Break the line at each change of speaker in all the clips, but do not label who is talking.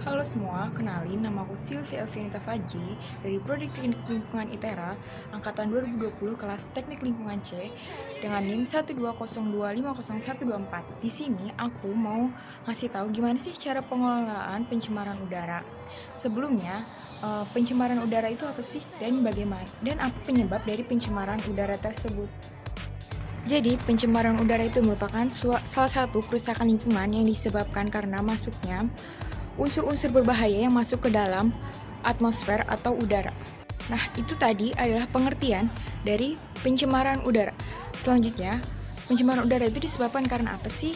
Halo semua, kenalin nama aku Sylvia Elvianita Faji dari Prodi Teknik Lingkungan ITERA Angkatan 2020 kelas Teknik Lingkungan C dengan NIM 120250124. Di sini aku mau ngasih tahu gimana sih cara pengelolaan pencemaran udara. Sebelumnya, pencemaran udara itu apa sih dan bagaimana dan apa penyebab dari pencemaran udara tersebut? Jadi, pencemaran udara itu merupakan salah satu kerusakan lingkungan yang disebabkan karena masuknya unsur-unsur berbahaya yang masuk ke dalam atmosfer atau udara. Nah, itu tadi adalah pengertian dari pencemaran udara. Selanjutnya, pencemaran udara itu disebabkan karena apa sih?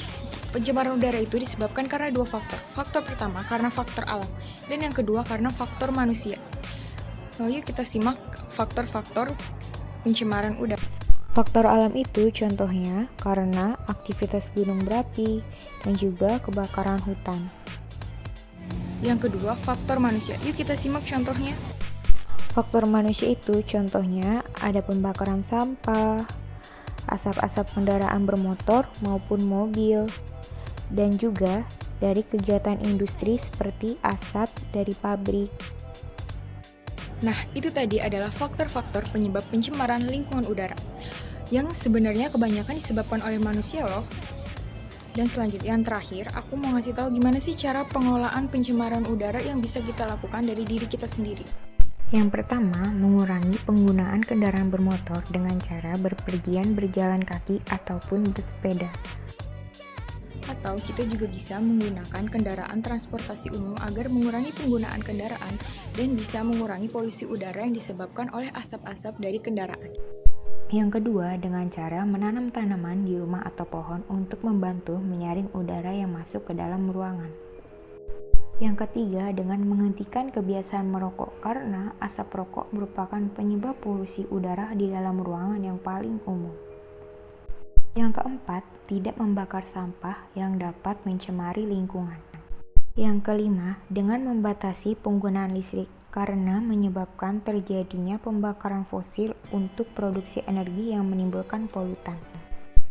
Pencemaran udara itu disebabkan karena dua faktor. Faktor pertama karena faktor alam, dan yang kedua karena faktor manusia. Yuk kita simak faktor-faktor pencemaran udara.
Faktor alam itu contohnya karena aktivitas gunung berapi dan juga kebakaran hutan.
Yang kedua, faktor manusia. Yuk kita simak contohnya.
Faktor manusia itu contohnya ada pembakaran sampah, asap-asap kendaraan bermotor maupun mobil, dan juga dari kegiatan industri seperti asap dari pabrik.
Nah, itu tadi adalah faktor-faktor penyebab pencemaran lingkungan udara yang sebenarnya kebanyakan disebabkan oleh manusia loh. Dan selanjutnya yang terakhir, aku mau ngasih tahu gimana sih cara pengelolaan pencemaran udara yang bisa kita lakukan dari diri kita sendiri.
Yang pertama, mengurangi penggunaan kendaraan bermotor dengan cara berpergian berjalan kaki ataupun bersepeda.
Atau kita juga bisa menggunakan kendaraan transportasi umum agar mengurangi penggunaan kendaraan dan bisa mengurangi polusi udara yang disebabkan oleh asap-asap dari kendaraan.
Yang kedua, dengan cara menanam tanaman di rumah atau pohon untuk membantu menyaring udara yang masuk ke dalam ruangan. Yang ketiga, dengan menghentikan kebiasaan merokok karena asap rokok merupakan penyebab polusi udara di dalam ruangan yang paling umum. Yang keempat, tidak membakar sampah yang dapat mencemari lingkungan. Yang kelima, dengan membatasi penggunaan listrik karena menyebabkan terjadinya pembakaran fosil untuk produksi energi yang menimbulkan polutan.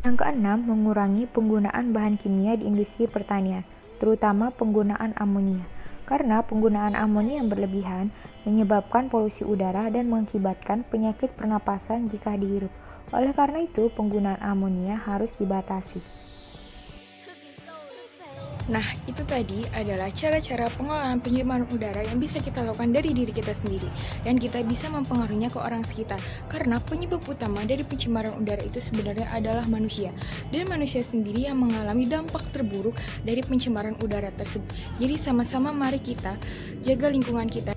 Yang keenam, mengurangi penggunaan bahan kimia di industri pertanian, terutama penggunaan amonia, karena penggunaan amonia yang berlebihan menyebabkan polusi udara dan mengakibatkan penyakit pernapasan jika dihirup. Oleh karena itu, penggunaan amonia harus dibatasi.
Nah, itu tadi adalah cara-cara pengelolaan pencemaran udara yang bisa kita lakukan dari diri kita sendiri. Dan kita bisa mempengaruhinya ke orang sekitar. Karena penyebab utama dari pencemaran udara itu sebenarnya adalah manusia. Dan manusia sendiri yang mengalami dampak terburuk dari pencemaran udara tersebut. Jadi sama-sama mari kita jaga lingkungan kita.